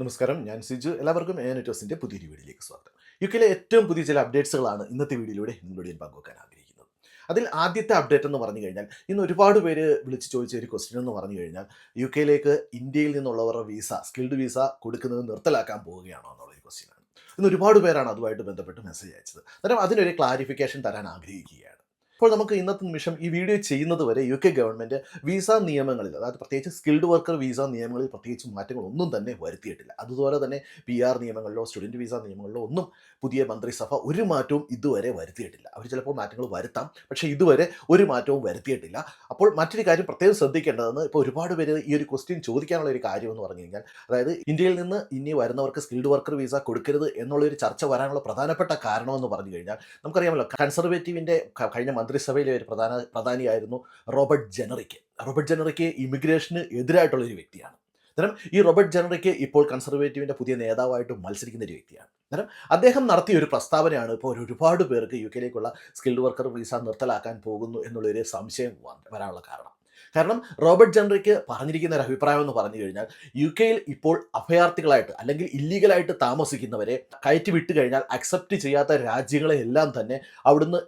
നമസ്കാരം, ഞാൻ സിജു. എല്ലാവർക്കും നെറ്റോസിൻ്റെ പുതിയൊരു വീഡിയോയിലേക്ക് സ്വാഗതം. യുകെയിലെ ഏറ്റവും പുതിയ ചില അപ്ഡേറ്റ്സുകളാണ് ഇന്നത്തെ വീഡിയോയിലൂടെ നിങ്ങളോട് ഞാൻ പങ്കുവെക്കാൻ ആഗ്രഹിക്കുന്നത്. അതിൽ ആദ്യത്തെ അപ്ഡേറ്റ് എന്ന് പറഞ്ഞു കഴിഞ്ഞാൽ, ഇന്ന് ഒരുപാട് പേര് വിളിച്ച് ചോദിച്ച ഒരു ക്വസ്റ്റ്യൻ എന്ന് പറഞ്ഞു കഴിഞ്ഞാൽ, യുകെയിലേക്ക് ഇന്ത്യയിൽ നിന്നുള്ളവരുടെ സ്കിൽഡ് വിസ കൊടുക്കുന്നത് നിർത്തലാക്കാൻ പോവുകയാണോ എന്നുള്ളൊരു ക്വസ്റ്റ്യനാണ്. ഇന്ന് ഒരുപാട് പേരാണ് അതുമായിട്ട് ബന്ധപ്പെട്ട് മെസ്സേജ് അയച്ചത്. അന്നേരം അതിനൊരു ക്ലാരിഫിക്കേഷൻ തരാൻ ആഗ്രഹിക്കുകയാണ്. അപ്പോൾ നമുക്ക് ഇന്നത്തെ നിമിഷം ഈ വീഡിയോ ചെയ്യുന്നത് വരെ യുകെ ഗവൺമെൻറ് വിസ നിയമങ്ങളിൽ, അതായത് പ്രത്യേകിച്ച് സ്കിൽഡ് വർക്കർ വിസ നിയമങ്ങളിൽ പ്രത്യേകിച്ച് മാറ്റങ്ങളൊന്നും തന്നെ വരുത്തിയിട്ടില്ല. അതുപോലെ തന്നെ PR നിയമങ്ങളിലോ സ്റ്റുഡൻറ്റ് വിസ നിയമങ്ങളിലോ ഒന്നും പുതിയ മന്ത്രിസഭ ഒരു മാറ്റവും ഇതുവരെ വരുത്തിയിട്ടില്ല. അവർ ചിലപ്പോൾ മാറ്റങ്ങൾ വരുത്താം, പക്ഷേ ഇതുവരെ ഒരു മാറ്റവും വരുത്തിയിട്ടില്ല. അപ്പോൾ മറ്റൊരു കാര്യം പ്രത്യേകം ശ്രദ്ധിക്കേണ്ടതെന്ന്, ഇപ്പോൾ ഒരുപാട് പേര് ഈ ഒരു ക്വസ്റ്റ്യൻ ചോദിക്കാനുള്ള ഒരു കാര്യം എന്ന് പറഞ്ഞു കഴിഞ്ഞാൽ, അതായത് ഇന്ത്യയിൽ നിന്ന് ഇനി വരുന്നവർക്ക് സ്കിൽഡ് വർക്കർ വിസ കൊടുക്കരുത് എന്നുള്ളൊരു ചർച്ച വരാനുള്ള പ്രധാനപ്പെട്ട കാരണമെന്ന് പറഞ്ഞു കഴിഞ്ഞാൽ, നമുക്കറിയാമല്ലോ കൺസർവേറ്റീവിൻ്റെ കഴിഞ്ഞ മന്ത്രിസഭയിലെ ഒരു പ്രധാനിയായിരുന്നു റോബർട്ട് ജെനറിക്ക്. റോബർട്ട് ജെനറിക്ക് ഇമിഗ്രേഷന് എതിരായിട്ടുള്ളൊരു വ്യക്തിയാണ്. അന്നേരം ഈ റോബർട്ട് ജെനറിക്ക് ഇപ്പോൾ കൺസർവേറ്റീവിൻ്റെ പുതിയ നേതാവായിട്ട് മത്സരിക്കുന്ന ഒരു വ്യക്തിയാണ്. അന്നേരം അദ്ദേഹം നടത്തിയ ഒരു പ്രസ്താവനയാണ് ഇപ്പോൾ ഒരുപാട് പേർക്ക് യുകെയിലേക്കുള്ള സ്കിൽഡ് വർക്കർ വിസ നിർത്തലാക്കാൻ പോകുന്നു എന്നുള്ളൊരു സംശയം വരാനുള്ള കാരണം റോബർട്ട് ജെനറിക്ക് പറഞ്ഞിരിക്കുന്ന ഒരു അഭിപ്രായം എന്ന് പറഞ്ഞു കഴിഞ്ഞാൽ, യുകെയിൽ ഇപ്പോൾ അഭയാർത്ഥികളായിട്ട് അല്ലെങ്കിൽ ഇല്ലീഗലായിട്ട് താമസിക്കുന്നവരെ കയറ്റി വിട്ട് കഴിഞ്ഞാൽ അക്സെപ്റ്റ് ചെയ്യാത്ത രാജ്യങ്ങളെ എല്ലാം തന്നെ അവിടുന്ന്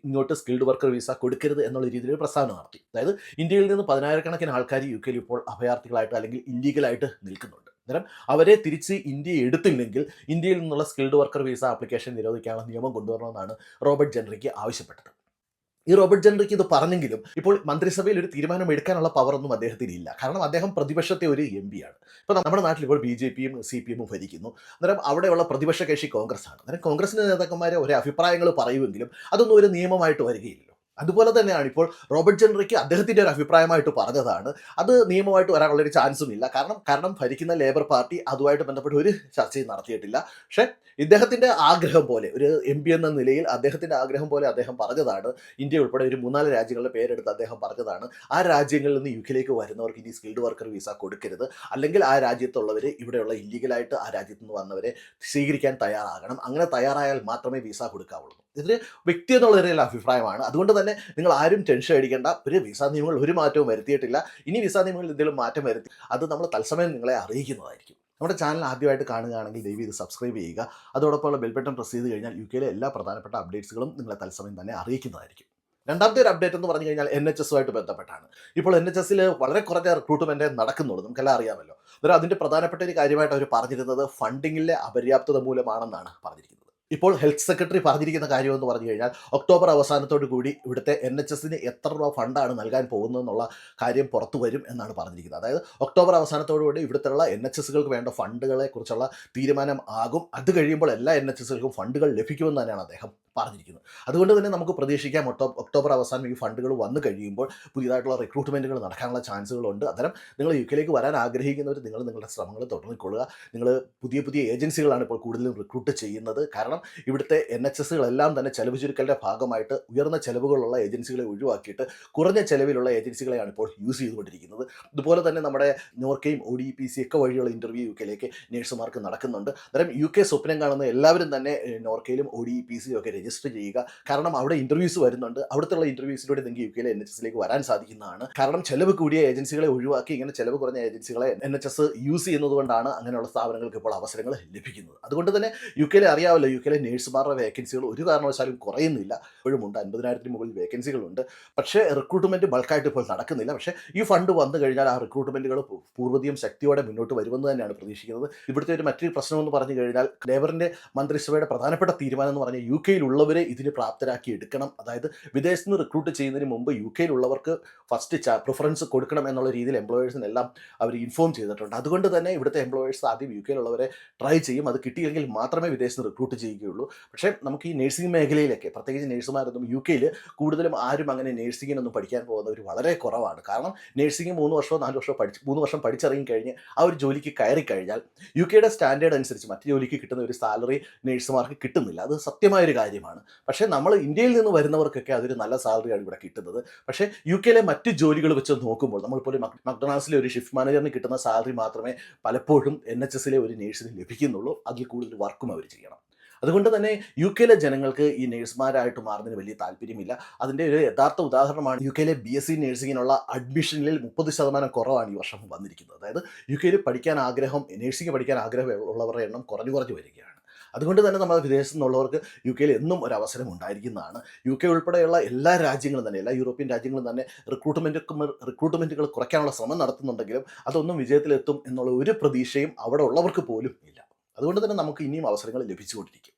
ഇങ്ങോട്ട് സ്കിൽഡ് വർക്കർ വിസ കൊടുക്കരുത് എന്നുള്ള രീതിയിൽ പ്രസ്താവന നടത്തി. അതായത് ഇന്ത്യയിൽ നിന്ന് 10,000-കണക്കിന് ആൾക്കാർ യുകെയിൽ ഇപ്പോൾ അഭയാർത്ഥികളായിട്ട് അല്ലെങ്കിൽ ഇല്ലീഗലായിട്ട് നിൽക്കുന്നുണ്ട്. അന്നേരം അവരെ തിരിച്ച് ഇന്ത്യ എടുത്തില്ലെങ്കിൽ ഇന്ത്യയിൽ നിന്നുള്ള സ്കിൽഡ് വർക്കർ വിസ ആപ്ലിക്കേഷൻ നിരോധിക്കാനുള്ള നിയമം കൊണ്ടുവരണമെന്നാണ് റോബർട്ട് ജെനറിക്ക് ആവശ്യപ്പെട്ടത്. ഈ റോബർട്ട് ജെനറിക്ക് ഇത് പറഞ്ഞെങ്കിലും ഇപ്പോൾ മന്ത്രിസഭയിൽ ഒരു തീരുമാനം എടുക്കാനുള്ള പവറൊന്നും അദ്ദേഹത്തിന് ഇല്ല. കാരണം അദ്ദേഹം പ്രതിപക്ഷത്തെ ഒരു MP ആണ്. ഇപ്പോൾ നമ്മുടെ നാട്ടിൽ ഇപ്പോൾ BJPയും CPM ഭരിക്കുന്നു. അന്നേരം അവിടെയുള്ള പ്രതിപക്ഷ കക്ഷി കോൺഗ്രസ് ആണ്. അന്നേരം കോൺഗ്രസിൻ്റെ നേതാക്കന്മാരെ ഒരേ അഭിപ്രായങ്ങൾ പറയുമെങ്കിലും അതൊന്നും ഒരു നിയമമായിട്ട് വരികയില്ലല്ലോ. അതുപോലെ തന്നെയാണ് ഇപ്പോൾ റോബർട്ട് ജെനറിക്ക് അദ്ദേഹത്തിൻ്റെ ഒരു അഭിപ്രായമായിട്ട് പറഞ്ഞതാണ്. അത് നിയമമായിട്ട് വരാനുള്ളൊരു ചാൻസും ഇല്ല. കാരണം ഭരിക്കുന്ന ലേബർ പാർട്ടി അതുമായിട്ട് ബന്ധപ്പെട്ട് ഒരു ചർച്ചയും നടത്തിയിട്ടില്ല. പക്ഷേ ഇദ്ദേഹത്തിൻ്റെ ആഗ്രഹം പോലെ, ഒരു MP എന്ന നിലയിൽ അദ്ദേഹത്തിൻ്റെ ആഗ്രഹം പോലെ അദ്ദേഹം പറഞ്ഞതാണ്. ഇന്ത്യ ഉൾപ്പെടെ ഒരു 3-4 രാജ്യങ്ങളുടെ പേരെടുത്ത് അദ്ദേഹം പറഞ്ഞതാണ്, ആ രാജ്യങ്ങളിൽ നിന്ന് യുകെയിലേക്ക് വരുന്നവർക്ക് ഇനി സ്കിൽഡ് വർക്കർ വിസ കൊടുക്കരുത്, അല്ലെങ്കിൽ ആ രാജ്യത്തുള്ളവർ ഇവിടെയുള്ള ഇല്ലീഗലായിട്ട് ആ രാജ്യത്ത് നിന്ന് വന്നവരെ സ്വീകരിക്കാൻ തയ്യാറാകണം. അങ്ങനെ തയ്യാറായാൽ മാത്രമേ വിസ കൊടുക്കാവുള്ളൂ. ഇതിന് വ്യക്തി എന്നുള്ള ഒരു അഭിപ്രായമാണ്. അതുകൊണ്ട് തന്നെ നിങ്ങൾ ആരും ടെൻഷൻ അടിക്കേണ്ട. ഒരു വിസ നിയമങ്ങൾ ഒരു മാറ്റവും വരുത്തിയിട്ടില്ല. ഇനി വിസ നിയമങ്ങളിൽ എന്തെങ്കിലും മാറ്റം വരുത്തി അത് നമ്മൾ തത്സമയം നിങ്ങളെ അറിയിക്കുന്നതായിരിക്കും. നമ്മുടെ ചാനൽ ആദ്യമായിട്ട് കാണുകയാണെങ്കിൽ ദയവ് ഇത് സബ്സ്ക്രൈബ് ചെയ്യുക. അതോടൊപ്പമുള്ള ബെൽ ബട്ടൺ പ്രസ് ചെയ്ത് കഴിഞ്ഞാൽ യുകെയിലെ എല്ലാ പ്രധാനപ്പെട്ട അപ്ഡേറ്റ്സുകളും നിങ്ങളെ തത്സമയം തന്നെ അറിയിക്കുന്നതായിരിക്കും. രണ്ടാമത്തെ ഒരു അപ്ഡേറ്റ് എന്ന് പറഞ്ഞു കഴിഞ്ഞാൽ NHSുമായിട്ട് ബന്ധപ്പെട്ടാണ്. ഇപ്പോൾ NHSൽ വളരെ കുറഞ്ഞ റിക്രൂട്ട്മെൻറ്റ് നടക്കുന്നുള്ളൂ, നമുക്കെല്ലാം അറിയാമല്ലോ. അന്നേരം അതിൻ്റെ പ്രധാനപ്പെട്ട ഒരു കാര്യമായിട്ട് അവർ പറഞ്ഞിരുന്നത് ഫണ്ടിങ്ങിലെ അപര്യാപ്തത മൂലമാണെന്നാണ് പറഞ്ഞിരിക്കുന്നത്. ഇപ്പോൾ ഹെൽത്ത് സെക്രട്ടറി പറഞ്ഞിരിക്കുന്ന കാര്യമെന്ന് പറഞ്ഞു കഴിഞ്ഞാൽ, ഒക്ടോബർ അവസാനത്തോടു കൂടി ഇവിടുത്തെ NHSന് എത്ര രൂപ ഫണ്ടാണ് നൽകാൻ പോകുന്നതെന്നുള്ള കാര്യം പുറത്തു വരും എന്നാണ് പറഞ്ഞിരിക്കുന്നത്. അതായത് ഒക്ടോബർ അവസാനത്തോടുകൂടി ഇവിടുത്തെയുള്ള NHSകൾക്ക് വേണ്ട ഫണ്ടുകളെ കുറിച്ചുള്ള തീരുമാനം ആകും. അത് കഴിയുമ്പോൾ എല്ലാ NHSകൾക്കും ഫണ്ടുകൾ ലഭിക്കുമെന്ന് തന്നെയാണ് അദ്ദേഹം പറഞ്ഞിരിക്കുന്നത്. അതുകൊണ്ട് തന്നെ നമുക്ക് പ്രതീക്ഷിക്കാം ഒക്ടോബർ അവസാനം ഈ ഫണ്ടുകൾ വന്നു കഴിയുമ്പോൾ പുതിയതായിട്ടുള്ള റിക്രൂട്ട്മെൻറ്റുകൾ നടക്കാനുള്ള ചാൻസുകളുണ്ട്. അന്നേരം നിങ്ങൾ യുകെയിലേക്ക് വരാൻ ആഗ്രഹിക്കുന്നവർ നിങ്ങളുടെ ശ്രമങ്ങൾ തുടർന്നിക്കൊള്ളുക. നിങ്ങൾ പുതിയ ഏജൻസികളാണ് ഇപ്പോൾ കൂടുതലും റിക്രൂട്ട് ചെയ്യുന്നത്. കാരണം ഇവിടുത്തെ NHSകളെല്ലാം തന്നെ ചെലവ് ചുരുക്കലിൻ്റെ ഭാഗമായിട്ട് ഉയർന്ന ചെലവുകളുള്ള ഏജൻസികളെ ഒഴിവാക്കിയിട്ട് കുറഞ്ഞ ചെലവിലുള്ള ഏജൻസികളെയാണ് ഇപ്പോൾ യൂസ് ചെയ്തുകൊണ്ടിരിക്കുന്നത്. ഇതുപോലെ തന്നെ നമ്മുടെ നോർക്കയും ODPC ഒക്കെ വഴിയുള്ള ഇൻ്റർവ്യൂ യുകെയിലേക്ക് നേഴ്സുമാർക്ക് നടക്കുന്നുണ്ട്. അന്നേരം UK സ്വപ്നം കാണുന്ന എല്ലാവരും തന്നെ നോർക്കയിലും ODPCയും ഒക്കെ രജിസ്റ്റർ ചെയ്യുക. കാരണം അവിടെ ഇൻ്റർവ്യൂസ് വരുന്നുണ്ട്. അവിടുത്തെ ഇൻ്റർവ്യൂസിലൂടെ നിങ്ങൾക്ക് യുകെയിലെ NHSലേക്ക് വരാൻ സാധിക്കുന്നതാണ്. കാരണം ചെലവ് കൂടിയ ഏജൻസികളെ ഒഴിവാക്കി ഇങ്ങനെ ചെലവ് കുറഞ്ഞ ഏജൻസികളെ NHS യൂസ് ചെയ്യുന്നത് കൊണ്ടാണ് അങ്ങനെയുള്ള സ്ഥാപനങ്ങൾക്ക് ഇപ്പോൾ അവസരങ്ങൾ ലഭിക്കുന്നത്. അതുകൊണ്ട് തന്നെ യുകെയിലെ അറിയാമല്ലോ, യുകെയിലെ നേഴ്സുമാരുടെ വേക്കൻസികൾ ഒരു കാരണവശാലും കുറയുന്നില്ല. ഇപ്പോഴുമുണ്ട്, 50,000-ന് മുകളിൽ വേക്കൻസികളുണ്ട്. പക്ഷേ റിക്രൂട്ട്മെൻറ്റ് ബൾക്കായിട്ട് ഇപ്പോൾ നടക്കുന്നില്ല. പക്ഷേ ഈ ഫണ്ട് വന്നു കഴിഞ്ഞാൽ ആ റിക്രൂട്ട്മെൻറ്റുകൾ പൂർവ്വധികം ശക്തിയോടെ മുന്നോട്ട് വരുമെന്ന് തന്നെയാണ് പ്രതീക്ഷിക്കുന്നത്. ഇവിടുത്തെ മറ്റൊരു പ്രശ്നമെന്ന് പറഞ്ഞു കഴിഞ്ഞാൽ, ലേബറിൻ്റെ മന്ത്രിസഭയുടെ പ്രധാനപ്പെട്ട തീരുമാനം എന്ന് പറഞ്ഞാൽ യുകെയിലുള്ളവരെ ഇതിന് പ്രാപ്തരാക്കി എടുക്കണം. അതായത് വിദേശത്ത് നിന്ന് റിക്രൂട്ട് ചെയ്യുന്നതിന് മുമ്പ് യുകെയിലുള്ളവർക്ക് ഫസ്റ്റ് പ്രിഫറൻസ് കൊടുക്കണം എന്നുള്ള രീതിയിൽ എംപ്ലോയേഴ്സിനെല്ലാം അവർ ഇൻഫോം ചെയ്തിട്ടുണ്ട്. അതുകൊണ്ട് തന്നെ ഇവിടുത്തെ എംപ്ലോയേഴ്സ് ആദ്യം യുകെയിലുള്ളവരെ ട്രൈ ചെയ്യും. അത് കിട്ടിയെങ്കിൽ മാത്രമേ വിദേശത്ത് റിക്രൂട്ട് ചെയ്യുകയുള്ളൂ. പക്ഷേ നമുക്ക് ഈ നഴ്സിംഗ് മേഖലയിലൊക്കെ, പ്രത്യേകിച്ച് നഴ്സുമാരൊന്നും യുകെയിൽ കൂടുതലും ആരും അങ്ങനെ നഴ്സിങ്ങിനൊന്നും പഠിക്കാൻ പോകുന്നവർ വളരെ കുറവാണ്. കാരണം നഴ്സിംഗ് 3 വർഷമോ 4 വർഷമോ 3 വർഷം പഠിച്ചിറങ്ങി കഴിഞ്ഞ് ആ ഒരു ജോലിക്ക് കയറി കഴിഞ്ഞാൽ യുകെയുടെ സ്റ്റാൻഡേർഡ് അനുസരിച്ച് മറ്റു ജോലിക്ക് കിട്ടുന്ന ഒരു സാലറി നഴ്സുമാർക്ക് കിട്ടുന്നില്ല. അത് സത്യമായൊരു കാര്യമാണ്. പക്ഷേ നമ്മൾ ഇന്ത്യയിൽ നിന്ന് വരുന്നവർക്കൊക്കെ അതൊരു നല്ല സാലറിയാണ് ഇവിടെ കിട്ടുന്നത്. പക്ഷേ യുകെയിലെ മറ്റ് ജോലികൾ വെച്ച് നോക്കുമ്പോൾ, നമ്മളിപ്പോൾ മക്ഡൊണാൾഡ്സിലെ ഒരു ഷിഫ്റ്റ് മാനേജറിന് കിട്ടുന്ന സാലറി മാത്രമേ പലപ്പോഴും NHSലെ ഒരു നേഴ്സിന് ലഭിക്കുന്നുള്ളൂ. അതിൽ കൂടുതൽ വർക്കും അവർ ചെയ്യണം. അതുകൊണ്ട് തന്നെ യു കെയിലെ ജനങ്ങൾക്ക് ഈ നേഴ്സുമാരായിട്ട് മാറുന്നതിന് വലിയ താല്പര്യമില്ല. അതിൻ്റെ ഒരു യഥാർത്ഥ ഉദാഹരണമാണ് യു കെയിലെ BSc നഴ്സിങ്ങിനുള്ള അഡ്മിഷനിൽ 30% കുറവാണ് ഈ വർഷം വന്നിരിക്കുന്നത്. അതായത് യു കെയിൽ പഠിക്കാൻ ആഗ്രഹം നഴ്സിംഗ് പഠിക്കാൻ ആഗ്രഹം ഉള്ളവരുടെ എണ്ണം കുറഞ്ഞു കുറഞ്ഞു വരികയാണ്. അതുകൊണ്ട് തന്നെ നമ്മുടെ വിദേശത്തു നിന്നുള്ളവർക്ക് യു കെയിൽ എന്നും ഒരു അവസരം ഉണ്ടായിരിക്കുന്നതാണ്. യു കെ ഉൾപ്പെടെയുള്ള എല്ലാ രാജ്യങ്ങളും തന്നെ എല്ലാ യൂറോപ്യൻ രാജ്യങ്ങളും തന്നെ റിക്രൂട്ട്മെൻറ്റുകൾ കുറയ്ക്കാനുള്ള ശ്രമം നടത്തുന്നുണ്ടെങ്കിലും അതൊന്നും വിജയത്തിലെത്തും എന്നുള്ള ഒരു പ്രതീക്ഷയും അവിടെ ഉള്ളവർക്ക് പോലും ഇല്ല. അതുകൊണ്ട് തന്നെ നമുക്ക് ഇനിയും അവസരങ്ങൾ ലഭിച്ചുകൊണ്ടിരിക്കും.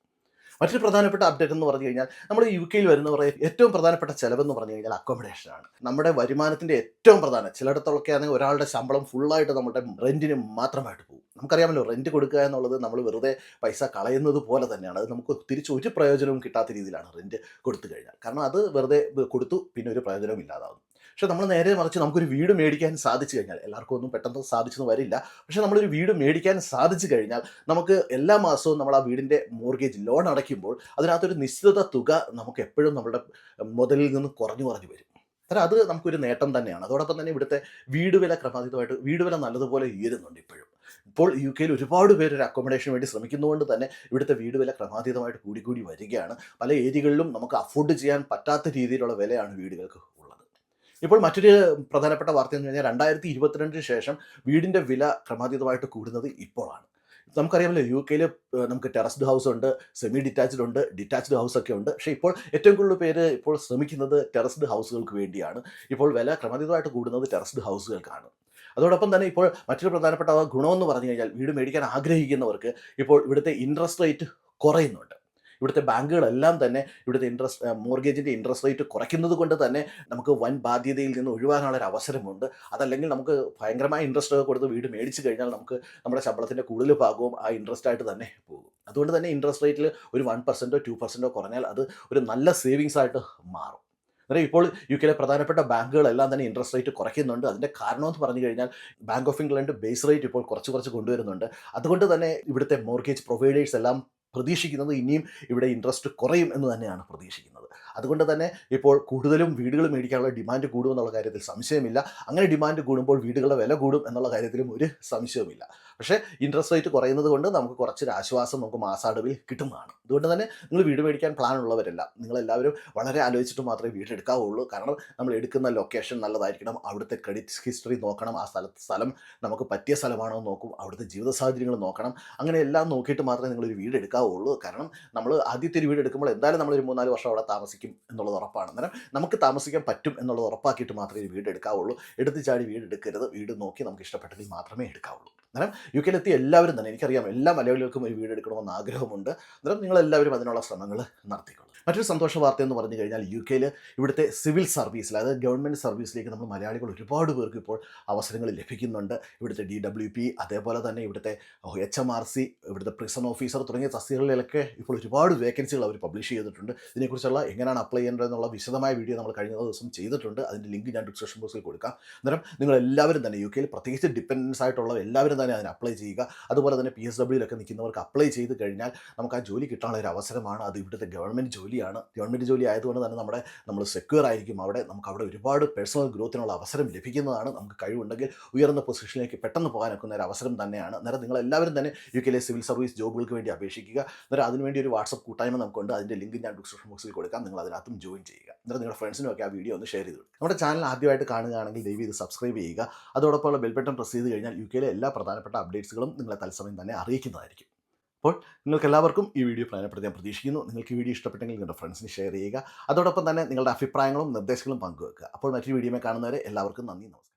മറ്റൊരു പ്രധാനപ്പെട്ട അപ്ഡേറ്റ് എന്ന് പറഞ്ഞു കഴിഞ്ഞാൽ നമ്മൾ യു കെയിൽ വരുന്നവരുടെ ഏറ്റവും പ്രധാനപ്പെട്ട ചിലവെന്ന് പറഞ്ഞു കഴിഞ്ഞാൽ അക്കോമഡേഷനാണ്. നമ്മുടെ വരുമാനത്തിൻ്റെ ഏറ്റവും പ്രധാനം ചിലയിടത്തൊക്കെ ആണെങ്കിൽ ഒരാളുടെ ശമ്പളം ഫുള്ളായിട്ട് നമ്മുടെ റെൻറ്റിന് മാത്രമായിട്ട് പോകും. നമുക്കറിയാമല്ലോ റെൻറ്റ് കൊടുക്കുക എന്നുള്ളത് നമ്മൾ വെറുതെ പൈസ കളയുന്നത് പോലെ തന്നെയാണ്. അത് നമുക്ക് തിരിച്ച് ഒരു പ്രയോജനവും കിട്ടാത്ത രീതിയിലാണ് റെൻറ്റ് കൊടുത്തു കഴിഞ്ഞാൽ. കാരണം അത് വെറുതെ കൊടുത്തു പിന്നെ ഒരു പ്രയോജനവും ഇല്ലാതാവും. പക്ഷേ നമ്മൾ നേരെ മറിച്ച് നമുക്കൊരു വീട് മേടിക്കാൻ സാധിച്ചു കഴിഞ്ഞാൽ എല്ലാവർക്കും ഒന്നും പെട്ടെന്ന് സാധിച്ചെന്ന് വരില്ല. പക്ഷേ നമ്മളൊരു വീട് മേടിക്കാൻ സാധിച്ചു കഴിഞ്ഞാൽ നമുക്ക് എല്ലാ മാസവും നമ്മൾ ആ വീടിൻ്റെ മോർഗേജ് ലോൺ അടയ്ക്കുമ്പോൾ അതിനകത്തൊരു നിശ്ചിത തുക നമുക്ക് എപ്പോഴും നമ്മുടെ മുതലിൽ നിന്ന് കുറഞ്ഞു കുറഞ്ഞു വരും. അന്നേരം അത് നമുക്കൊരു നേട്ടം തന്നെയാണ്. അതോടൊപ്പം തന്നെ ഇവിടുത്തെ വീട് വില ക്രമാതീതമായിട്ട് വീട് വില നല്ലതുപോലെ ഉയരുന്നുണ്ട് ഇപ്പോഴും. ഇപ്പോൾ യു കെയിൽ ഒരുപാട് പേര് ഒരു അക്കോമഡേഷന് വേണ്ടി ശ്രമിക്കുന്നതുകൊണ്ട് തന്നെ ഇവിടുത്തെ വീട് വില ക്രമാതീതമായിട്ട് കൂടി വരികയാണ്. പല ഏരിയകളിലും നമുക്ക് അഫോർഡ് ചെയ്യാൻ പറ്റാത്ത രീതിയിലുള്ള വിലയാണ് വീടുകൾക്ക് ഉള്ളത്. ഇപ്പോൾ മറ്റൊരു പ്രധാനപ്പെട്ട വാർത്ത എന്ന് കഴിഞ്ഞാൽ 2022 ശേഷം വീടിൻ്റെ വില ക്രമാതീതമായിട്ട് കൂടുന്നത് ഇപ്പോഴാണ്. നമുക്കറിയാമല്ലോ യു കെയിൽ നമുക്ക് ടെറസ്ഡ് ഹൗസ് ഉണ്ട്, സെമി ഡിറ്റാച്ച്ഡ് ഉണ്ട്, ഡിറ്റാച്ച്ഡ് ഹൗസ് ഒക്കെ ഉണ്ട്. പക്ഷേ ഇപ്പോൾ ഏറ്റവും കൂടുതൽ പേര് ഇപ്പോൾ ശ്രമിക്കുന്നത് ടെറസ്ഡ് ഹൗസുകൾക്ക് വേണ്ടിയാണ്. ഇപ്പോൾ വില ക്രമാതീതമായിട്ട് കൂടുന്നത് ടെറസ്ഡ് ഹൗസുകൾക്കാണ്. അതോടൊപ്പം തന്നെ ഇപ്പോൾ മറ്റൊരു പ്രധാനപ്പെട്ട ഗുണമെന്ന് പറഞ്ഞു കഴിഞ്ഞാൽ വീട് മേടിക്കാൻ ആഗ്രഹിക്കുന്നവർക്ക് ഇപ്പോൾ ഇവിടുത്തെ ഇൻട്രസ്റ്റ് റേറ്റ് കുറയുന്നുണ്ട്. ഇവിടുത്തെ ബാങ്കുകളെല്ലാം തന്നെ ഇവിടുത്തെ മോർഗേജിൻ്റെ ഇൻട്രസ്റ്റ് റേറ്റ് കുറയ്ക്കുന്നത് കൊണ്ട് തന്നെ നമുക്ക് വൻ ബാധ്യതയിൽ നിന്ന് ഒഴിവാക്കാനുള്ള ഒരു അവസരമുണ്ട്. അതല്ലെങ്കിൽ നമുക്ക് ഭയങ്കരമായ ഇൻട്രസ്റ്റ് ഒക്കെ കൊടുത്ത് വീട് മേടിച്ച് കഴിഞ്ഞാൽ നമുക്ക് നമ്മുടെ ശമ്പളത്തിൻ്റെ കൂടുതൽ ഭാഗവും ആ ഇൻട്രസ്റ്റ് ആയിട്ട് തന്നെ പോകും. അതുകൊണ്ട് തന്നെ ഇൻട്രസ്റ്റ് റേറ്റിൽ ഒരു 1% 2% കുറഞ്ഞാൽ അത് ഒരു നല്ല സേവിങ്സ് ആയിട്ട് മാറും. അന്നേരം ഇപ്പോൾ യു കെയിലെ പ്രധാനപ്പെട്ട ബാങ്കുകളെല്ലാം തന്നെ ഇൻട്രസ്റ്റ് റേറ്റ് കുറയ്ക്കുന്നുണ്ട്. അതിൻ്റെ കാരണമെന്ന് പറഞ്ഞു കഴിഞ്ഞാൽ bank of England base rate ഇപ്പോൾ കുറച്ച് കൊണ്ടുവരുന്നുണ്ട്. അതുകൊണ്ട് തന്നെ ഇവിടുത്തെ മോർഗേജ് പ്രൊവൈഡേഴ്സ് എല്ലാം പ്രതീക്ഷിക്കുന്നത് ഇനിയും ഇവിടെ ഇൻട്രസ്റ്റ് കുറയും എന്ന് തന്നെയാണ് പ്രതീക്ഷിക്കുന്നത്. അതുകൊണ്ട് തന്നെ ഇപ്പോൾ കൂടുതലും വീടുകൾ മേടിക്കാനുള്ള ഡിമാൻഡ് കൂടുമെന്നുള്ള കാര്യത്തിൽ സംശയമില്ല. അങ്ങനെ ഡിമാൻഡ് കൂടുമ്പോൾ വീടുകളുടെ വില കൂടും എന്നുള്ള കാര്യത്തിലും ഒരു സംശയവുമില്ല. പക്ഷേ ഇൻട്രസ്റ്റ് റേറ്റ് കുറയുന്നത് കൊണ്ട് നമുക്ക് കുറച്ചൊരു ആശ്വാസം നമുക്ക് മാസാടവിൽ കിട്ടുന്നതാണ്. അതുകൊണ്ട് തന്നെ നിങ്ങൾ വീട് മേടിക്കാൻ പ്ലാൻ ഉള്ളവരെല്ലാം നിങ്ങളെല്ലാവരും വളരെ ആലോചിച്ചിട്ട് മാത്രമേ വീട് എടുക്കാവുള്ളൂ. കാരണം നമ്മൾ എടുക്കുന്ന ലൊക്കേഷൻ നല്ലതായിരിക്കണം, അവിടുത്തെ ക്രെഡിറ്റ് ഹിസ്റ്ററി നോക്കണം, ആ സ്ഥലം നമുക്ക് പറ്റിയ സ്ഥലമാണോ എന്ന് നോക്കും, അവിടുത്തെ ജീവിത സാഹചര്യങ്ങൾ നോക്കണം. അങ്ങനെ എല്ലാം നോക്കിയിട്ട് മാത്രമേ നിങ്ങളൊരു വീട് എടുക്കാവുള്ളൂ. കാരണം നമ്മൾ ആദ്യത്തെ ഒരു വീട് എടുക്കുമ്പോൾ എന്തായാലും നമ്മളൊരു 3-4 വർഷം അവിടെ താമസിക്കും എന്നുള്ളത് ഉറപ്പാണ്. അന്നേരം നമുക്ക് താമസിക്കാൻ പറ്റും എന്നുള്ളത് ഉറപ്പാക്കിയിട്ട് മാത്രമേ ഒരു വീട് എടുക്കാവുള്ളൂ. എടുത്ത് ചാടി വീട് എടുക്കരുത്. വീട് നോക്കി നമുക്ക് ഇഷ്ടപ്പെട്ടെങ്കിൽ മാത്രമേ എടുക്കാവുള്ളൂ. അന്നേരം യു കെയിലെത്തിയ എല്ലാവരും തന്നെ എനിക്കറിയാം എല്ലാ മലയാളികൾക്കും ഒരു വീട് എടുക്കണമെന്ന് ആഗ്രഹമുണ്ട്. അന്നേരം നിങ്ങളെല്ലാവരും അതിനുള്ള ശ്രമങ്ങൾ നടത്തിക്കൊള്ളൂ. മറ്റൊരു സന്തോഷ വാർത്ത എന്ന് പറഞ്ഞു കഴിഞ്ഞാൽ യു കെയിൽ ഇവിടുത്തെ സിവിൽ സർവീസിൽ അതായത് ഗവൺമെൻറ് സർവീസിലേക്ക് നമ്മൾ മലയാളികൾ ഒരുപാട് പേർക്ക് ഇപ്പോൾ അവസരങ്ങൾ ലഭിക്കുന്നുണ്ട്. ഇവിടുത്തെ DWP അതേപോലെ തന്നെ ഇവിടുത്തെ HMRC ഇവിടുത്തെ പ്രിസൺ ഓഫീസർ തുടങ്ങിയ തസ്തികകളിലൊക്കെ ഇപ്പോൾ ഒരുപാട് വേക്കൻസികൾ അവർ പബ്ലിഷ് ചെയ്തിട്ടുണ്ട്. ഇതിനെക്കുറിച്ചുള്ള എങ്ങനെയാണ് അപ്ലൈ ചെയ്യേണ്ടത് എന്നുള്ള വിശദമായ വീഡിയോ നമ്മൾ കഴിഞ്ഞ ദിവസം ചെയ്തിട്ടുണ്ട്. അതിൻ്റെ ലിങ്ക് ഞാൻ ഡിസ്ക്രിപ്ഷൻ ബോക്സിൽ കൊടുക്കാം. അന്നേരം നിങ്ങളെല്ലാവരും തന്നെ യു കെയിൽ പ്രത്യേകിച്ച് ഡിപ്പെൻഡൻസ് ആയിട്ടുള്ള എല്ലാവരും തന്നെ അതിന് അപ്ലൈ ചെയ്യുക. അതുപോലെ തന്നെ PSWയിലൊക്കെ നിൽക്കുന്നവർക്ക് അപ്ലൈ ചെയ്ത് കഴിഞ്ഞാൽ നമുക്ക് ആ ജോലി കിട്ടാനുള്ള ഒരു അവസരമാണ്. അത് ഇവിടുത്തെ ഗവൺമെൻറ് ജോലിയാണ്. ഗവൺമെൻറ് ജോലി ആയതുകൊണ്ട് തന്നെ നമ്മൾ സെക്യൂർ ആയിരിക്കും. നമുക്ക് അവിടെ ഒരുപാട് പേഴ്സണൽ ഗ്രോത്തിനുള്ള അവസരം ലഭിക്കുന്നതാണ്. നമുക്ക് കഴിവുണ്ടെങ്കിൽ ഉയർന്ന പൊസിഷനിലേക്ക് പെട്ടെന്ന് പോകാനൊക്കുന്ന ഒരു അവസരം തന്നെയാണ്. അന്നേരം നിങ്ങളെല്ലാവരും തന്നെ യു കെയിലെ സിവിൽ സർവീസ് ജോബുകൾക്ക് വേണ്ടി അപേക്ഷിക്കുക. അന്നേരം അതിനുവേണ്ടി ഒരു വാട്സപ്പ് കൂട്ടായ്മ നമുക്കുണ്ട്. അതിൻ്റെ ലിങ്ക് ഞാൻ ഡിസ്ക്രിപ്ഷൻ ബോക്സിൽ കൊടുക്കാം. നിങ്ങൾ അതിനകത്തും ജോയിൻ ചെയ്യുക. അന്നേരം നിങ്ങളുടെ ഫ്രണ്ട്സിനൊക്കെ ആ വീഡിയോ ഒന്ന് ഷെയർ ചെയ്ത് കൊടുക്കുക. നമ്മുടെ ചാനൽ ആദ്യമായിട്ട് കാണുകയാണെങ്കിൽ ദയവ് ഇത് സബ്സ്ക്രൈബ് ചെയ്യുക. അതോടൊപ്പമുള്ള ബെൽ ബട്ടൺ പ്രസ് ചെയ്ത് കഴിഞ്ഞാൽ യു കെയിലെ എല്ലാ പ്രധാനപ്പെട്ട അപ്ഡേറ്റ്സുകളും നിങ്ങളെ തത്സമയം തന്നെ അറിയിക്കുന്നതായിരിക്കും. അപ്പോൾ നിങ്ങൾക്ക് എല്ലാവർക്കും ഈ വീഡിയോ പ്രയോജനപ്പെടുത്താൻ പ്രതീക്ഷിക്കുന്നു. നിങ്ങൾക്ക് ഈ വീഡിയോ ഇഷ്ടപ്പെട്ടെങ്കിൽ നിങ്ങളുടെ ഫ്രണ്ട്സിന് ഷെയർ ചെയ്യുക. അതോടൊപ്പം തന്നെ നിങ്ങളുടെ അഭിപ്രായങ്ങളും നിർദ്ദേശങ്ങളും പങ്കുവെക്കുക. അപ്പോൾ മറ്റൊരു വീഡിയോയിൽ കാണുന്നവരെ എല്ലാവർക്കും നന്ദി, നമസ്കാരം.